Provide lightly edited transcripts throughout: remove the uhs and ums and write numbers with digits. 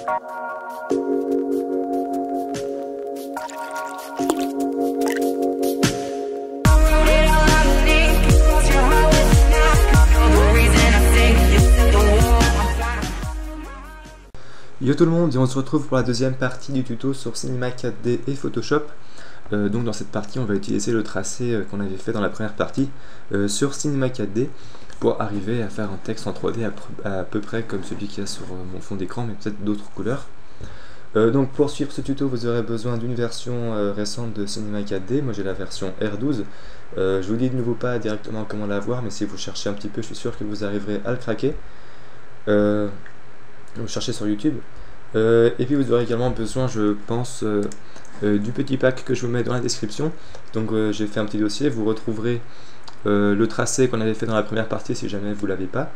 Yo tout le monde, et on se retrouve pour la deuxième partie du tuto sur Cinema 4D et Photoshop. Donc dans cette partie on va utiliser le tracé qu'on avait fait dans la première partie sur Cinema 4D pour arriver à faire un texte en 3D à peu près comme celui qu'il y a sur mon fond d'écran, mais peut-être d'autres couleurs. Donc pour suivre ce tuto vous aurez besoin d'une version récente de Cinema 4D. Moi j'ai la version R12. Je vous dis de nouveau pas directement comment l'avoir, mais si vous cherchez un petit peu je suis sûr que vous arriverez à le craquer. Vous cherchez sur YouTube. Et puis vous aurez également besoin, je pense, du petit pack que je vous mets dans la description. Donc j'ai fait un petit dossier, vous retrouverez le tracé qu'on avait fait dans la première partie si jamais vous l'avez pas.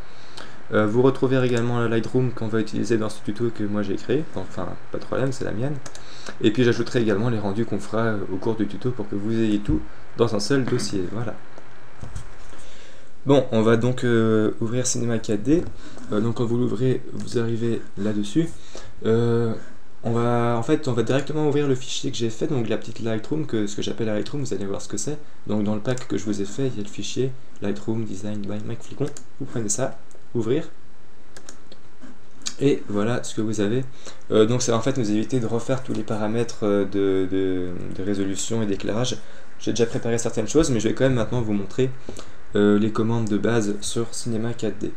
Vous retrouverez également le Lightroom qu'on va utiliser dans ce tuto que moi j'ai créé. Enfin, pas de problème, c'est la mienne. Et puis j'ajouterai également les rendus qu'on fera au cours du tuto pour que vous ayez tout dans un seul dossier. Voilà. Bon, on va donc ouvrir Cinema 4D. Donc quand vous l'ouvrez, vous arrivez là-dessus. On va directement ouvrir le fichier que j'ai fait, donc la petite Lightroom, ce que j'appelle Lightroom, vous allez voir ce que c'est. Donc dans le pack que je vous ai fait, il y a le fichier Lightroom Design by Mike Flicon. Vous prenez ça, ouvrir. Et voilà ce que vous avez. Donc ça va en fait nous éviter de refaire tous les paramètres de résolution et d'éclairage. J'ai déjà préparé certaines choses, mais je vais quand même maintenant vous montrer les commandes de base sur Cinema 4D.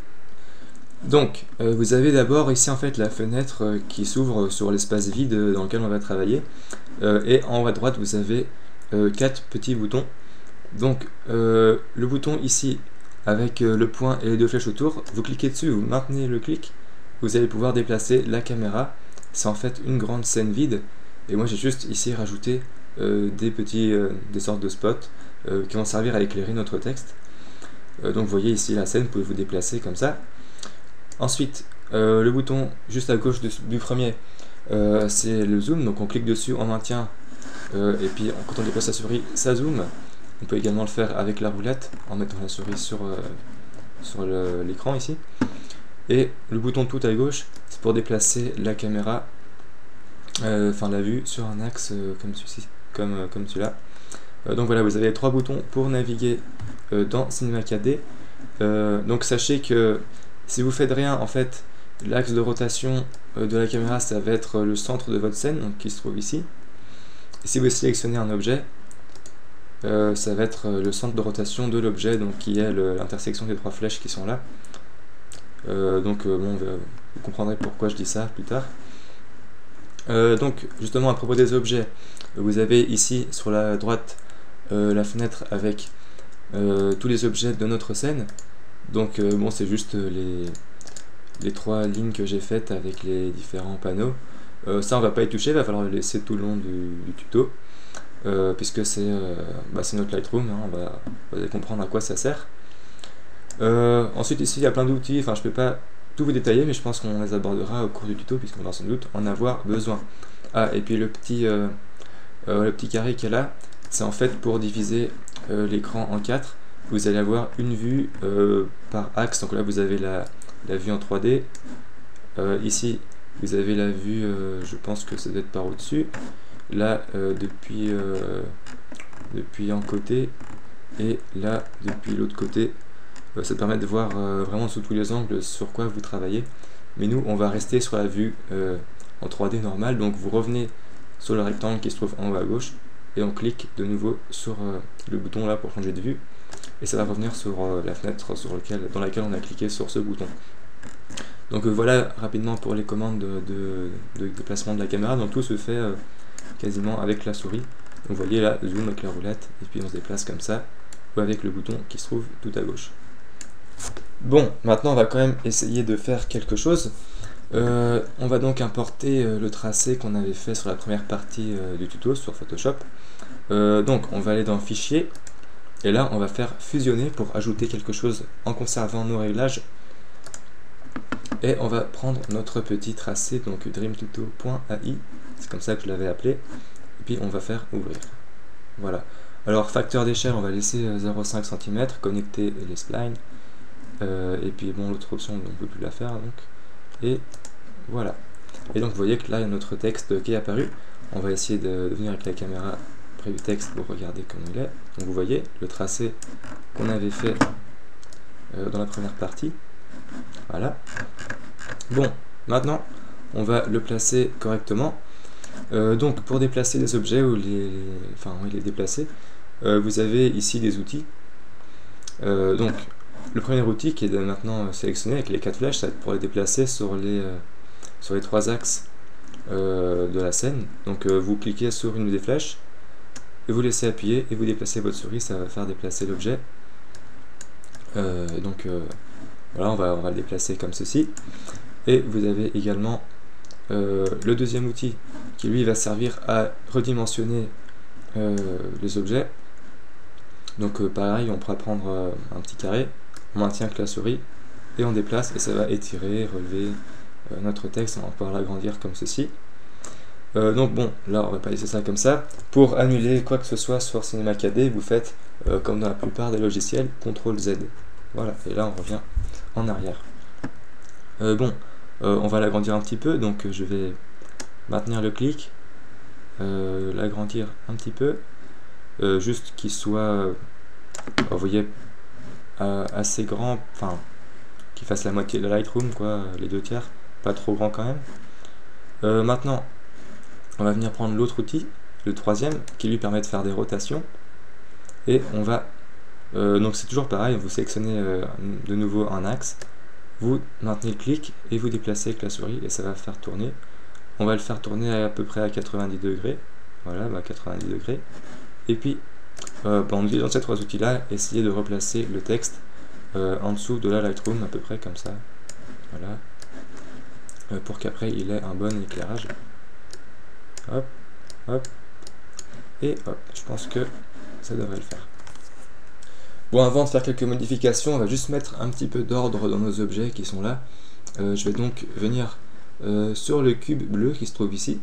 Donc vous avez d'abord ici en fait la fenêtre qui s'ouvre sur l'espace vide dans lequel on va travailler, et en haut à droite vous avez 4 petits boutons. Donc le bouton ici avec le point et les deux flèches autour, vous cliquez dessus, vous maintenez le clic, vous allez pouvoir déplacer la caméra. C'est en fait une grande scène vide, et moi j'ai juste ici rajouté des sortes de spots qui vont servir à éclairer notre texte. Donc vous voyez ici la scène, vous pouvez vous déplacer comme ça. Ensuite, le bouton juste à gauche du premier, c'est le zoom, donc on clique dessus, on maintient, et puis quand on déplace la souris, ça zoome. On peut également le faire avec la roulette, en mettant la souris sur l'écran ici. Et le bouton tout à gauche, c'est pour déplacer la caméra, la vue, sur un axe comme celui-là. Donc voilà, vous avez 3 boutons pour naviguer dans Cinema 4D. Donc sachez que si vous faites rien, en fait, l'axe de rotation de la caméra, ça va être le centre de votre scène, donc qui se trouve ici. Et si vous sélectionnez un objet, ça va être le centre de rotation de l'objet, donc qui est l'intersection des 3 flèches qui sont là. Bon, vous comprendrez pourquoi je dis ça plus tard. Donc justement à propos des objets, vous avez ici sur la droite la fenêtre avec tous les objets de notre scène. Donc bon, c'est juste les 3 lignes que j'ai faites avec les différents panneaux. Ça on va pas y toucher, il va falloir le laisser tout le long du tuto, puisque c'est notre Lightroom, hein, vous allez comprendre à quoi ça sert. Ensuite ici il y a plein d'outils, enfin je peux pas tout vous détailler, mais je pense qu'on les abordera au cours du tuto puisqu'on va sans doute en avoir besoin. Ah, et puis le petit carré qui est là, c'est en fait pour diviser l'écran en 4. Vous allez avoir une vue par axe, donc là vous avez la vue en 3D. Ici vous avez la vue, je pense que ça doit être par au-dessus. Là depuis un côté, et là depuis l'autre côté. Ça permet de voir vraiment sous tous les angles sur quoi vous travaillez. Mais nous on va rester sur la vue en 3D normale, donc vous revenez sur le rectangle qui se trouve en haut à gauche et on clique de nouveau sur le bouton là pour changer de vue, et ça va revenir sur la fenêtre dans laquelle on a cliqué sur ce bouton. Donc voilà rapidement pour les commandes de déplacement de la caméra. Donc tout se fait quasiment avec la souris. Donc vous voyez là, zoom avec la roulette, et puis on se déplace comme ça, ou avec le bouton qui se trouve tout à gauche. Bon, maintenant on va quand même essayer de faire quelque chose. On va donc importer le tracé qu'on avait fait sur la première partie du tuto sur Photoshop. Donc on va aller dans Fichier, et là on va faire fusionner pour ajouter quelque chose en conservant nos réglages. Et on va prendre notre petit tracé, donc dreamtuto.ai, c'est comme ça que je l'avais appelé, et puis on va faire ouvrir. Voilà. Alors facteur d'échelle, on va laisser 0,5 cm, connecter les splines, et puis bon, l'autre option on ne peut plus la faire, donc, et voilà. Et donc vous voyez que là il y a notre texte qui est apparu. On va essayer de venir avec la caméra près du texte pour regarder comment il est. Donc vous voyez le tracé qu'on avait fait dans la première partie. Voilà. Bon, maintenant on va le placer correctement. Donc pour déplacer les objets ou les déplacer, vous avez ici des outils. Donc le premier outil qui est maintenant sélectionné avec les 4 flèches, ça va être pour les déplacer sur les 3 axes de la scène. Donc vous cliquez sur une des flèches et vous laissez appuyer et vous déplacez votre souris, ça va faire déplacer l'objet. Voilà, on va le déplacer comme ceci. Et vous avez également le deuxième outil qui lui va servir à redimensionner les objets. Donc pareil, on pourra prendre un petit carré, on maintient avec la souris et on déplace et ça va étirer, relever notre texte, on va pouvoir l'agrandir comme ceci. Donc bon, là on va pas laisser ça comme ça. Pour annuler quoi que ce soit sur Cinema 4D, vous faites comme dans la plupart des logiciels, CTRL Z. Voilà, et là on revient en arrière. On va l'agrandir un petit peu, donc je vais maintenir le clic, l'agrandir un petit peu, juste qu'il soit, vous voyez, assez grand, enfin, qu'il fasse la moitié de Lightroom, quoi, les 2/3, pas trop grand quand même. Maintenant, on va venir prendre l'autre outil, le troisième, qui lui permet de faire des rotations, et on va, donc c'est toujours pareil, vous sélectionnez de nouveau un axe, vous maintenez le clic et vous déplacez avec la souris et ça va faire tourner. On va le faire tourner à peu près à 90 degrés. Voilà, 90 degrés. Et puis, en utilisant ces 3 outils-là, essayez de replacer le texte en dessous de la Lightroom, à peu près comme ça. Voilà. Pour qu'après il ait un bon éclairage. Hop, hop, et hop. Je pense que ça devrait le faire. Bon, avant de faire quelques modifications, on va juste mettre un petit peu d'ordre dans nos objets qui sont là. Je vais donc venir sur le cube bleu qui se trouve ici.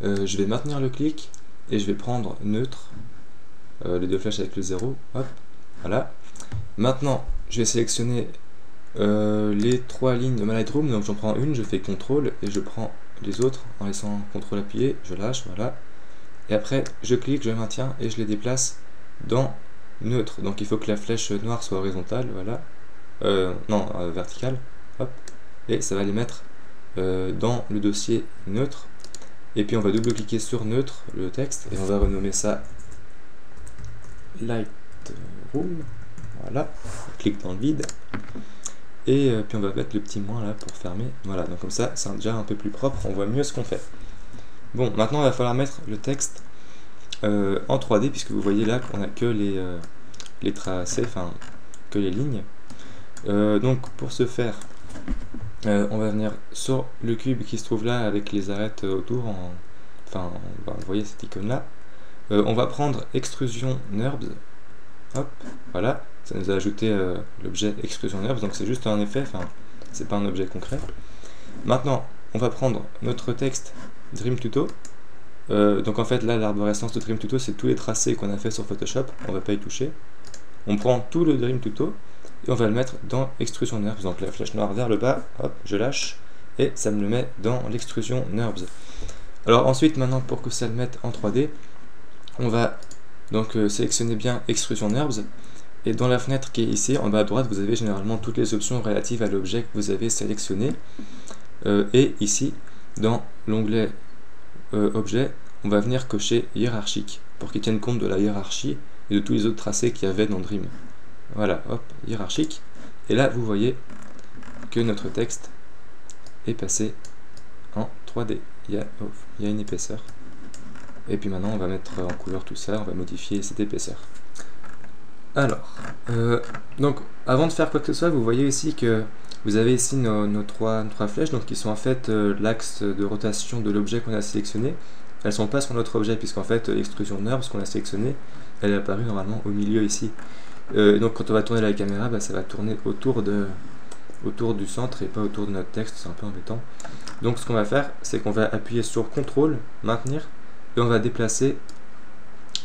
Je vais maintenir le clic et je vais prendre neutre, les 2 flèches avec le 0. Hop, voilà. Maintenant, je vais sélectionner les 3 lignes de ma Lightroom. Donc j'en prends une, je fais CTRL et je prends les autres en laissant CTRL appuyé, je lâche, voilà. Et après, je clique, je maintiens et je les déplace dans neutre, donc il faut que la flèche noire soit horizontale, voilà, verticale, hop, et ça va les mettre dans le dossier neutre, et puis on va double-cliquer sur neutre, le texte, et on va renommer ça Lightroom, voilà, on clique dans le vide, et puis on va mettre le petit moins là pour fermer, voilà, donc comme ça, c'est déjà un peu plus propre, on voit mieux ce qu'on fait. Bon, maintenant il va falloir mettre le texte en 3D, puisque vous voyez là qu'on a que les tracés, enfin que les lignes. Donc pour ce faire, on va venir sur le cube qui se trouve là avec les arêtes autour, vous voyez cette icône là. On va prendre extrusion NURBS, hop, voilà, ça nous a ajouté l'objet extrusion NURBS, donc c'est juste un effet, enfin c'est pas un objet concret. Maintenant, on va prendre notre texte Dream Tuto. Donc en fait là l'arborescence de Dream Tuto c'est tous les tracés qu'on a fait sur Photoshop, on va pas y toucher. On prend tout le Dream Tuto et on va le mettre dans extrusion NURBS, donc la flèche noire vers le bas, hop, je lâche et ça me le met dans l'extrusion NURBS. Alors ensuite, maintenant pour que ça le mette en 3D, on va donc sélectionner bien extrusion NURBS et dans la fenêtre qui est ici en bas à droite vous avez généralement toutes les options relatives à l'objet que vous avez sélectionné, et ici dans l'onglet objet, on va venir cocher hiérarchique pour qu'il tienne compte de la hiérarchie et de tous les autres tracés qu'il y avait dans Dream. Voilà, hop, hiérarchique. Et là, vous voyez que notre texte est passé en 3D. Il y a une épaisseur. Et puis maintenant, on va mettre en couleur tout ça, on va modifier cette épaisseur. Alors, donc, avant de faire quoi que ce soit, vous voyez ici que vous avez ici nos trois flèches, donc qui sont en fait l'axe de rotation de l'objet qu'on a sélectionné. Elles ne sont pas sur notre objet, puisqu'en fait l'extrusion NURBS qu'on a sélectionné, elle est apparue normalement au milieu ici. Donc quand on va tourner la caméra, ça va tourner autour du centre et pas autour de notre texte, c'est un peu embêtant. Donc ce qu'on va faire, c'est qu'on va appuyer sur CTRL, maintenir, et on va déplacer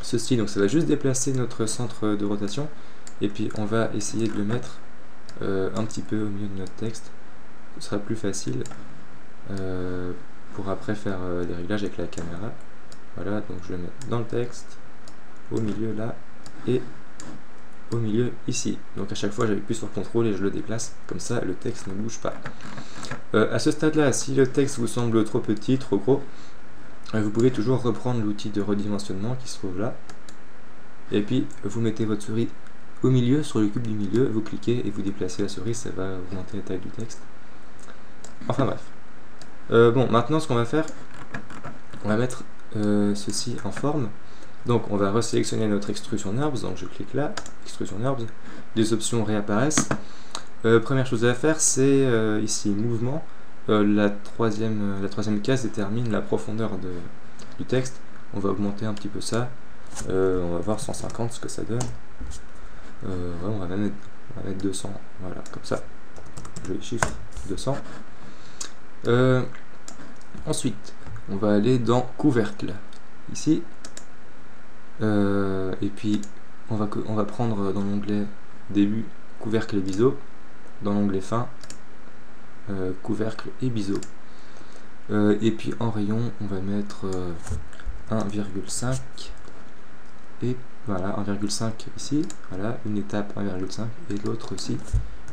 ceci. Donc ça va juste déplacer notre centre de rotation, et puis on va essayer de le mettre un petit peu au milieu de notre texte, ce sera plus facile. pour après faire des réglages avec la caméra. Voilà, donc je le mets dans le texte, au milieu là, et au milieu ici. Donc à chaque fois j'appuie sur CTRL et je le déplace, comme ça le texte ne bouge pas. À ce stade là, si le texte vous semble trop petit, trop gros, vous pouvez toujours reprendre l'outil de redimensionnement qui se trouve là, et puis vous mettez votre souris au milieu, sur le cube du milieu, vous cliquez et vous déplacez la souris, ça va augmenter la taille du texte. Enfin bref. Bon, maintenant ce qu'on va faire, on va mettre ceci en forme. Donc on va resélectionner notre extrusion NURBS, donc je clique là, extrusion NURBS, les options réapparaissent. Première chose à faire, c'est ici mouvement. La troisième case détermine la profondeur du texte. On va augmenter un petit peu ça. On va voir 150 ce que ça donne. Ouais, on va mettre 200, voilà, comme ça. Joli chiffre, 200. Ensuite, on va aller dans couvercle, ici. Et puis, on va prendre dans l'onglet début, couvercle et biseau. Dans l'onglet fin, couvercle et biseau. Et puis en rayon, on va mettre 1,5 et voilà 1,5 ici, voilà une étape 1,5 et l'autre aussi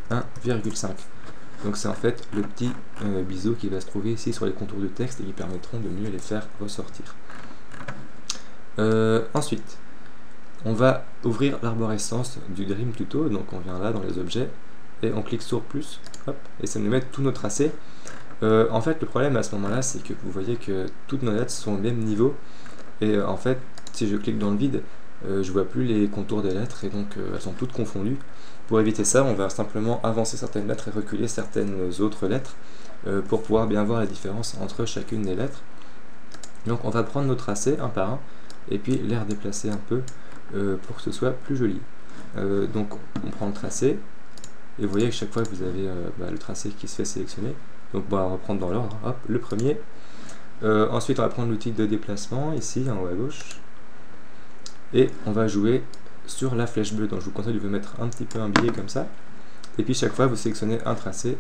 1,5. Donc c'est en fait le petit biseau qui va se trouver ici sur les contours de texte et qui permettront de mieux les faire ressortir. Ensuite, on va ouvrir l'arborescence du Dream Tuto, donc on vient là dans les objets et on clique sur plus, hop, et ça nous met tous nos tracés. En fait, le problème à ce moment-là, c'est que vous voyez que toutes nos lettres sont au même niveau, et en fait, si je clique dans le vide, je vois plus les contours des lettres, et donc elles sont toutes confondues. Pour éviter ça, on va simplement avancer certaines lettres et reculer certaines autres lettres, pour pouvoir bien voir la différence entre chacune des lettres. Donc on va prendre nos tracés un par un, et puis les redéplacer un peu, pour que ce soit plus joli. Donc on prend le tracé, et vous voyez que chaque fois vous avez le tracé qui se fait sélectionner. Donc on va reprendre dans l'ordre, hop, le premier. Ensuite on va prendre l'outil de déplacement, ici en haut à gauche. Et on va jouer sur la flèche bleue, donc je vous conseille de vous mettre un petit peu un biais comme ça. Et puis chaque fois vous sélectionnez un tracé,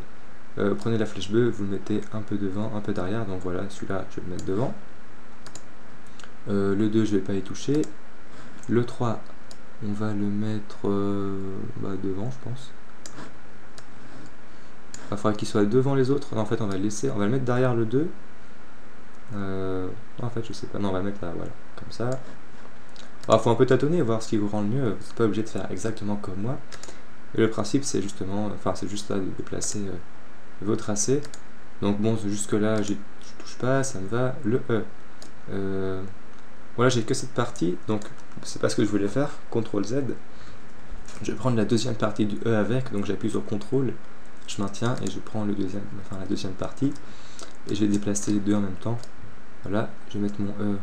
prenez la flèche bleue, vous le mettez un peu devant, un peu derrière, donc voilà, celui-là je vais le mettre devant. Le 2 je vais pas y toucher. Le 3 on va le mettre devant je pense. Il faudra qu'il soit devant les autres. Non, en fait on va le laisser, on va le mettre derrière le 2. En fait je sais pas, non on va le mettre là, voilà, comme ça. Alors faut un peu tâtonner, voir ce qui vous rend le mieux, vous n'êtes pas obligé de faire exactement comme moi. Et le principe c'est justement, c'est juste là de déplacer vos tracés. Donc bon, jusque là je touche pas, ça me va. Le E. Voilà, j'ai que cette partie, donc c'est pas ce que je voulais faire, CTRL Z. Je vais prendre la deuxième partie du E avec, donc j'appuie sur CTRL, je maintiens et je prends la deuxième partie et je vais déplacer les deux en même temps. Voilà, je vais mettre mon E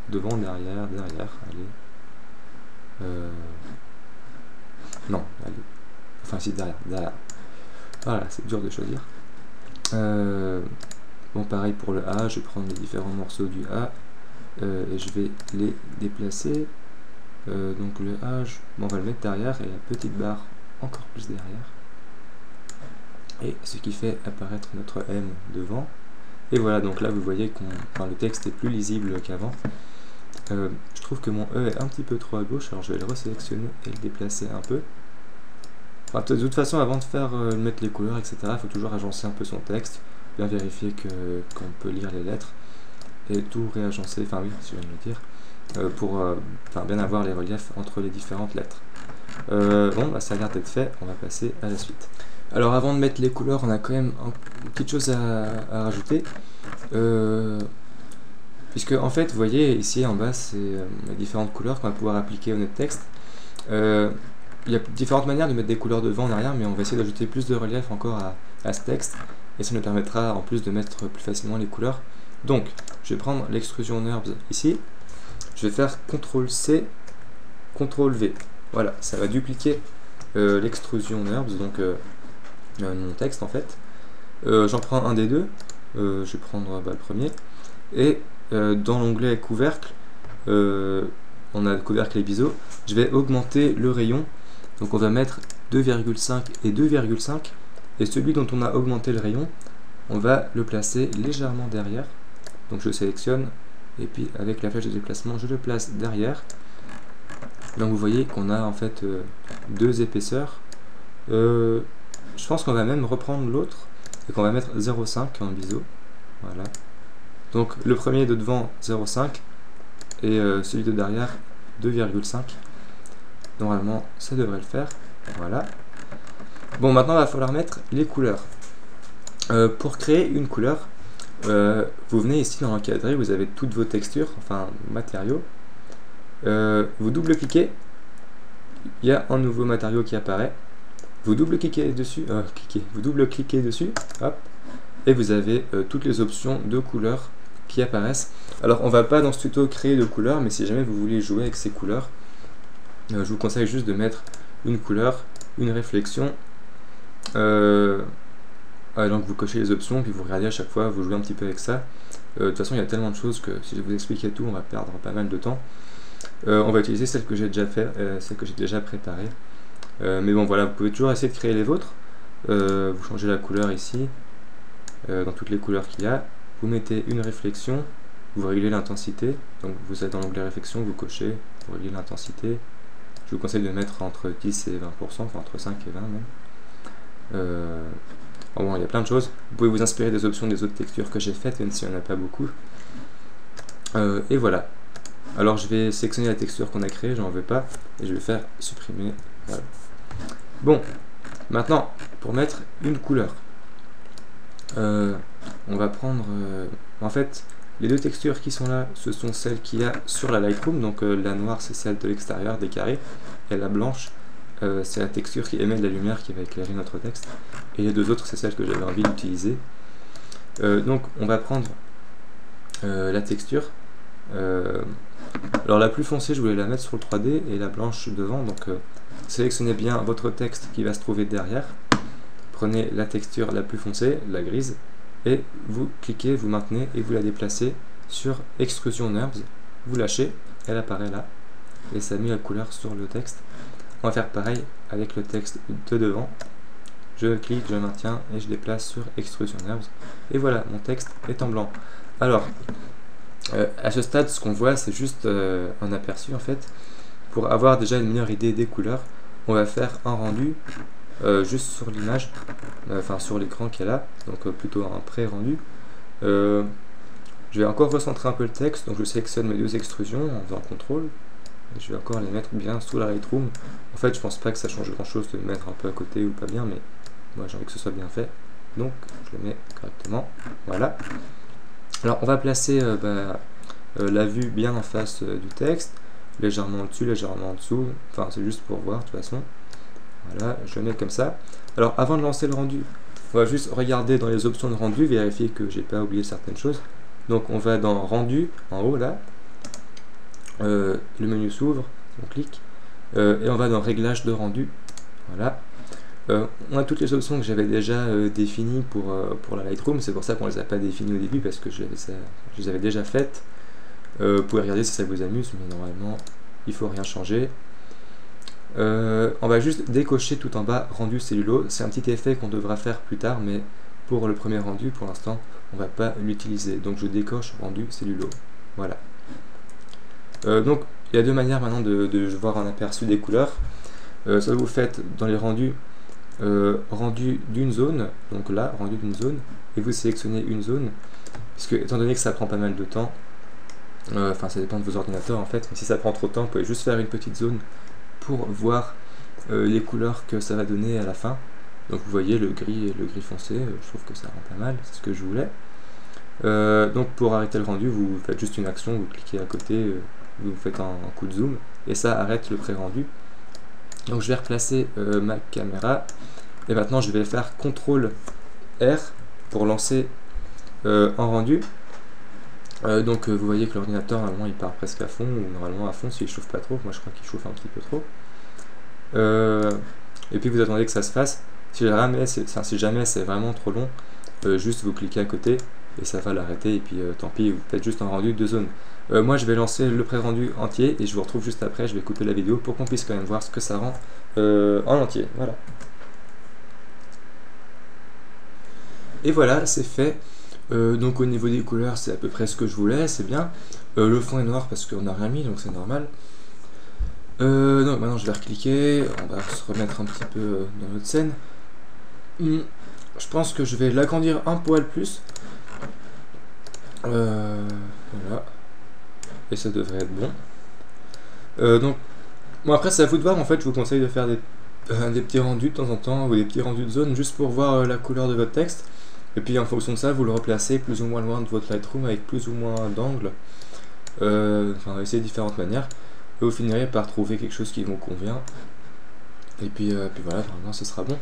devant, derrière, allez. Non, allez. Enfin si, derrière. Voilà, c'est dur de choisir. Bon, pareil pour le A, je vais prendre les différents morceaux du A et je vais les déplacer. Donc le A, on va le mettre derrière et la petite barre encore plus derrière. Et ce qui fait apparaître notre M devant. Et voilà, donc là vous voyez que le texte est plus lisible qu'avant. Je trouve que mon E est un petit peu trop à gauche, alors je vais le resélectionner et le déplacer un peu. Enfin, de toute façon, avant de mettre les couleurs, etc., il faut toujours agencer un peu son texte, bien vérifier qu'on peut lire les lettres, et tout réagencer, enfin oui, si je viens de le dire, pour bien avoir les reliefs entre les différentes lettres. Bon, ça a l'air d'être fait, on va passer à la suite. Alors avant de mettre les couleurs, on a quand même une petite chose à rajouter. Puisque en fait, vous voyez ici en bas, c'est les différentes couleurs qu'on va pouvoir appliquer au notre texte. Il y a différentes manières de mettre des couleurs devant, en arrière, mais on va essayer d'ajouter plus de relief encore à ce texte, et ça nous permettra en plus de mettre plus facilement les couleurs. Donc, je vais prendre l'extrusion NURBS ici, je vais faire CTRL-C, CTRL-V. Voilà, ça va dupliquer l'extrusion NURBS, donc mon texte en fait. J'en prends un des deux, je vais prendre le premier, et dans l'onglet couvercle, on a couvercle et biseau, je vais augmenter le rayon, donc on va mettre 2,5 et 2,5, et celui dont on a augmenté le rayon, on va le placer légèrement derrière. Donc je sélectionne, et puis avec la flèche de déplacement, je le place derrière. Donc vous voyez qu'on a en fait deux épaisseurs. Je pense qu'on va même reprendre l'autre, et qu'on va mettre 0,5 en biseau. Voilà. Donc le premier de devant 0,5, et celui de derrière 2,5. Normalement, ça devrait le faire. Voilà. Bon, maintenant, il va falloir mettre les couleurs. Pour créer une couleur, vous venez ici dans l'encadré, vous avez toutes vos textures, enfin matériaux. Vous double-cliquez, il y a un nouveau matériau qui apparaît. Vous double-cliquez dessus, vous double-cliquez dessus, hop, et vous avez toutes les options de couleurs qui apparaissent. Alors, on va pas dans ce tuto créer de couleurs, mais si jamais vous voulez jouer avec ces couleurs, je vous conseille juste de mettre une couleur, une réflexion. Donc vous cochez les options, puis vous regardez à chaque fois, vous jouez un petit peu avec ça. De toute façon, il y a tellement de choses que si je vous expliquais tout, on va perdre pas mal de temps. On va utiliser celle que j'ai déjà fait, celle que j'ai déjà préparée. Mais bon, voilà, vous pouvez toujours essayer de créer les vôtres. Vous changez la couleur ici, dans toutes les couleurs qu'il y a. Vous mettez une réflexion, vous réglez l'intensité. Donc vous êtes dans l'onglet réflexion, vous cochez, vous réglez l'intensité. Je vous conseille de mettre entre 10 et 20%, enfin entre 5 et 20 même. Bon, il y a plein de choses. Vous pouvez vous inspirer des options des autres textures que j'ai faites, même s'il n'y en a pas beaucoup. Et voilà. Alors je vais sélectionner la texture qu'on a créée, j'en veux pas, et je vais faire supprimer. Voilà. Bon, maintenant, pour mettre une couleur, on va prendre... en fait, les deux textures qui sont là, ce sont celles qu'il y a sur la Lightroom. Donc la noire, c'est celle de l'extérieur, des carrés, et la blanche, c'est la texture qui émet de la lumière qui va éclairer notre texte. Et les deux autres, c'est celles que j'avais envie d'utiliser. Donc on va prendre la texture. Alors la plus foncée, je voulais la mettre sur le 3D, et la blanche devant. Donc sélectionnez bien votre texte qui va se trouver derrière. Prenez la texture la plus foncée, la grise, et vous cliquez, vous maintenez et vous la déplacez sur Extrusion NURBS. Vous lâchez, elle apparaît là, et ça met la couleur sur le texte. On va faire pareil avec le texte de devant. Je clique, je maintiens et je déplace sur Extrusion NURBS. Et voilà, mon texte est en blanc. Alors, à ce stade, ce qu'on voit, c'est juste un aperçu en fait. Pour avoir déjà une meilleure idée des couleurs, on va faire un rendu juste sur l'image, enfin sur l'écran qui est là, donc plutôt un pré-rendu. Je vais encore recentrer un peu le texte, donc je sélectionne mes deux extrusions en faisant CTRL. Je vais encore les mettre bien sous la Lightroom. En fait, je pense pas que ça change grand chose de les mettre un peu à côté ou pas bien, mais moi j'ai envie que ce soit bien fait, donc je le mets correctement. Voilà. Alors on va placer la vue bien en face du texte, légèrement au-dessus, légèrement en dessous, enfin c'est juste pour voir de toute façon. Voilà, je le mets comme ça. Alors avant de lancer le rendu, on va juste regarder dans les options de rendu, vérifier que j'ai pas oublié certaines choses. Donc on va dans rendu, en haut là, le menu s'ouvre, on clique, et on va dans réglage de rendu. Voilà. On a toutes les options que j'avais déjà définies pour la Lightroom, c'est pour ça qu'on les a pas définies au début, parce que je les avais déjà faites. Vous pouvez regarder si ça vous amuse, mais normalement il faut rien changer. On va juste décocher tout en bas rendu cellulo. C'est un petit effet qu'on devra faire plus tard, mais pour le premier rendu, pour l'instant, on va pas l'utiliser. Donc je décoche rendu cellulo. Voilà. Donc il y a deux manières maintenant de voir un aperçu des couleurs. Ça vous faites dans les rendus rendu d'une zone, donc là, rendu d'une zone, et vous sélectionnez une zone, puisque étant donné que ça prend pas mal de temps, enfin ça dépend de vos ordinateurs en fait, mais si ça prend trop de temps, vous pouvez juste faire une petite zone pour voir les couleurs que ça va donner à la fin. Donc vous voyez le gris et le gris foncé, je trouve que ça rend pas mal, c'est ce que je voulais. Donc pour arrêter le rendu, vous faites juste une action, vous cliquez à côté, vous faites un coup de zoom, et ça arrête le pré-rendu. Donc je vais replacer ma caméra, et maintenant je vais faire CTRL R pour lancer un rendu. Donc vous voyez que l'ordinateur normalement il part presque à fond, ou normalement à fond s'il chauffe pas trop, moi je crois qu'il chauffe un petit peu trop. Et puis vous attendez que ça se fasse. Si jamais c'est vraiment trop long, juste vous cliquez à côté et ça va l'arrêter, et puis tant pis, vous faites juste un rendu de zone. Moi je vais lancer le pré-rendu entier et je vous retrouve juste après, je vais couper la vidéo pour qu'on puisse quand même voir ce que ça rend en entier. Voilà. Et voilà, c'est fait. Donc au niveau des couleurs, c'est à peu près ce que je voulais, c'est bien. Le fond est noir parce qu'on n'a rien mis, donc c'est normal. Donc maintenant je vais recliquer, on va se remettre un petit peu dans notre scène. Je pense que je vais l'agrandir un poil plus. Voilà. Et ça devrait être bon. Donc, bon après c'est à vous de voir, en fait je vous conseille de faire des petits rendus de temps en temps, ou des petits rendus de zone, juste pour voir la couleur de votre texte. Et puis en fonction de ça, vous le replacez plus ou moins loin de votre Lightroom avec plus ou moins d'angles. Enfin, essayer différentes manières. Et vous finirez par trouver quelque chose qui vous convient. Et puis voilà, normalement ce sera bon.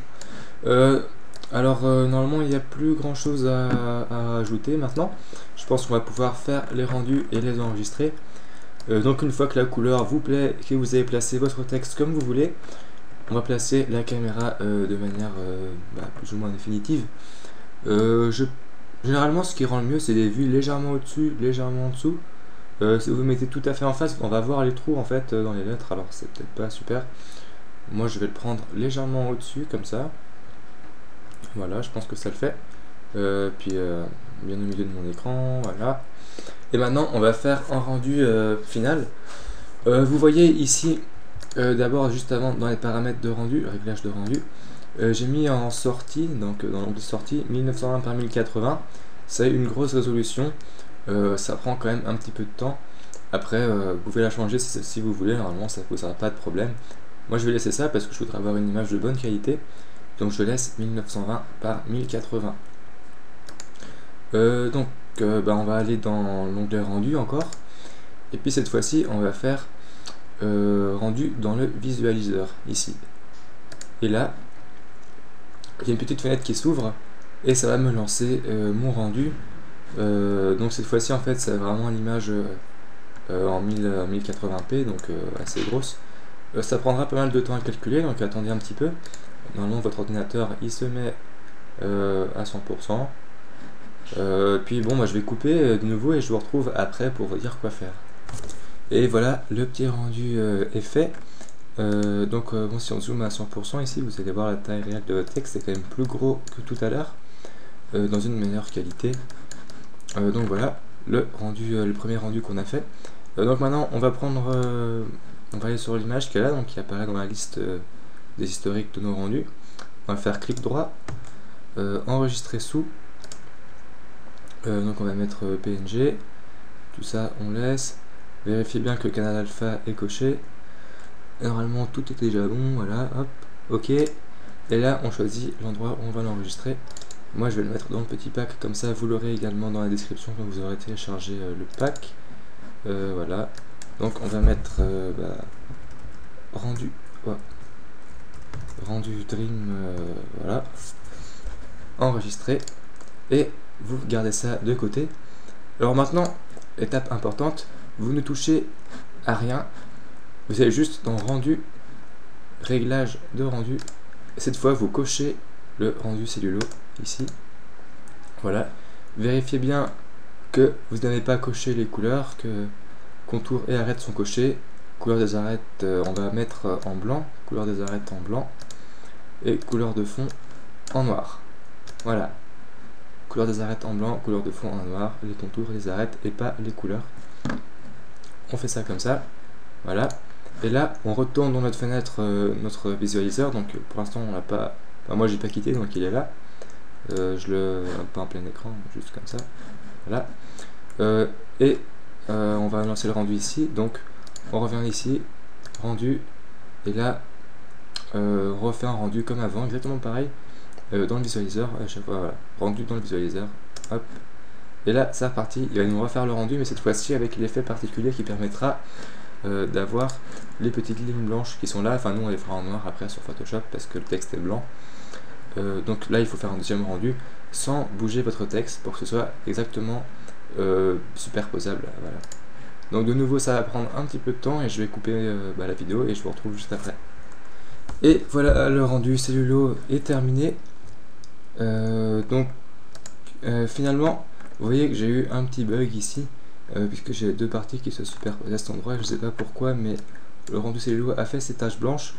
Alors normalement il n'y a plus grand chose à ajouter maintenant. Je pense qu'on va pouvoir faire les rendus et les enregistrer. Donc une fois que la couleur vous plaît, que vous avez placé votre texte comme vous voulez, on va placer la caméra de manière plus ou moins définitive. Généralement ce qui rend le mieux c'est des vues légèrement au-dessus, légèrement en dessous. Si vous mettez tout à fait en face, on va voir les trous en fait dans les lettres, alors c'est peut-être pas super. Moi je vais le prendre légèrement au-dessus comme ça. Voilà, je pense que ça le fait. Puis bien au milieu de mon écran, voilà. Et maintenant on va faire un rendu final. Vous voyez ici, d'abord juste avant dans les paramètres de rendu, réglage de rendu, j'ai mis en sortie, donc dans l'onglet sortie, 1920 par 1080. C'est une grosse résolution. Ça prend quand même un petit peu de temps. Après, vous pouvez la changer si vous voulez, normalement ça ne posera pas de problème. Moi je vais laisser ça parce que je voudrais avoir une image de bonne qualité. Donc je laisse 1920 par 1080. On va aller dans l'onglet rendu encore. Et puis cette fois-ci, on va faire rendu dans le visualiseur, ici. Et là, il y a une petite fenêtre qui s'ouvre et ça va me lancer mon rendu. Donc cette fois-ci en fait c'est vraiment l'image en 1080p, donc assez grosse. Ça prendra pas mal de temps à calculer, donc attendez un petit peu. Normalement votre ordinateur il se met à 100%. Puis bon, je vais couper de nouveau et je vous retrouve après pour vous dire quoi faire. Et voilà, le petit rendu est fait. Bon, si on zoome à 100% ici, vous allez voir la taille réelle de votre texte, c'est quand même plus gros que tout à l'heure, dans une meilleure qualité. Donc voilà, le premier rendu qu'on a fait. Donc maintenant, on va aller sur l'image qui est là, donc qui apparaît dans la liste des historiques de nos rendus. On va faire clic droit, enregistrer sous. Donc on va mettre PNG, tout ça on laisse. Vérifiez bien que le canal alpha est coché. Normalement tout est déjà bon, voilà, hop, ok. Et là on choisit l'endroit où on va l'enregistrer. Moi je vais le mettre dans le petit pack, comme ça vous l'aurez également dans la description quand vous aurez téléchargé le pack. Voilà, donc on va mettre rendu Dream, voilà, enregistré, et vous gardez ça de côté. Alors maintenant, étape importante, vous ne touchez à rien, vous allez juste dans rendu, réglage de rendu, cette fois vous cochez le rendu cellulo ici, voilà. Vérifiez bien que vous n'avez pas coché les couleurs, que contour et arêtes sont cochés. Couleur des arêtes on va mettre en blanc, couleur des arêtes en blanc, et couleur de fond en noir, voilà. Couleur des arêtes en blanc, couleur de fond en noir, les contours, les arêtes et pas les couleurs. On fait ça comme ça, voilà. Et là, on retourne dans notre fenêtre, notre visualiseur. Donc pour l'instant, on l'a pas. Enfin, moi, j'ai pas quitté, donc il est là. Je le pas en plein écran, juste comme ça. Voilà. On va lancer le rendu ici. Donc, on revient ici, rendu, et là, on refait un rendu comme avant, exactement pareil. Dans le visualiseur, à chaque fois, voilà, rendu dans le visualiseur, hop, et là c'est reparti, il va nous refaire le rendu, mais cette fois-ci avec l'effet particulier qui permettra d'avoir les petites lignes blanches qui sont là. Enfin nous on les fera en noir après sur Photoshop parce que le texte est blanc. Donc là il faut faire un deuxième rendu sans bouger votre texte pour que ce soit exactement superposable, voilà. Donc de nouveau ça va prendre un petit peu de temps et je vais couper la vidéo et je vous retrouve juste après. Et voilà, le rendu cellulo est terminé. Finalement, vous voyez que j'ai eu un petit bug ici, puisque j'ai deux parties qui se superposent à cet endroit. Je ne sais pas pourquoi, mais le rendu cellulo a fait ces taches blanches.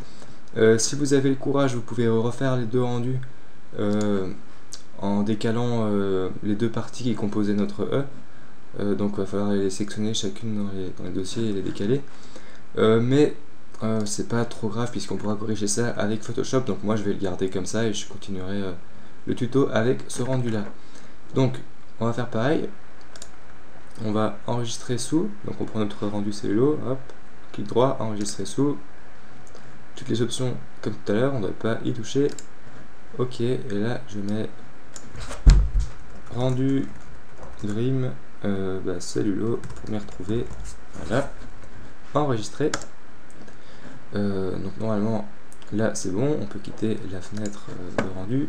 Si vous avez le courage, vous pouvez refaire les deux rendus en décalant les deux parties qui composaient notre E. Donc il va falloir les sectionner chacune dans les dossiers et les décaler. Mais c'est pas trop grave puisqu'on pourra corriger ça avec Photoshop. Donc moi je vais le garder comme ça et je continuerai le tuto avec ce rendu là. Donc on va faire pareil. On va enregistrer sous. Donc on prend notre rendu cellulo. Hop, clic droit, enregistrer sous. Toutes les options comme tout à l'heure, on ne doit pas y toucher. Ok, et là je mets rendu Dream cellulo pour m'y retrouver. Voilà, enregistrer. Donc normalement là c'est bon, on peut quitter la fenêtre de rendu.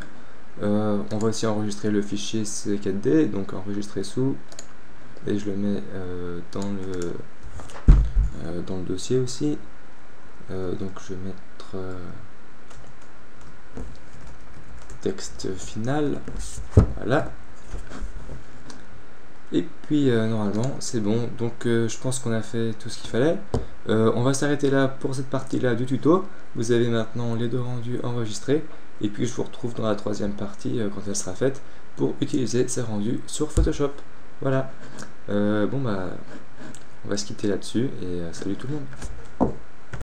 On va aussi enregistrer le fichier C4D, donc enregistrer sous, et je le mets dans le dossier aussi. Donc je vais mettre texte final, voilà. Et puis normalement c'est bon, donc je pense qu'on a fait tout ce qu'il fallait. On va s'arrêter là pour cette partie là du tuto. Vous avez maintenant les deux rendus enregistrés, et puis je vous retrouve dans la troisième partie quand elle sera faite pour utiliser ces rendus sur Photoshop. Voilà, on va se quitter là-dessus et salut tout le monde.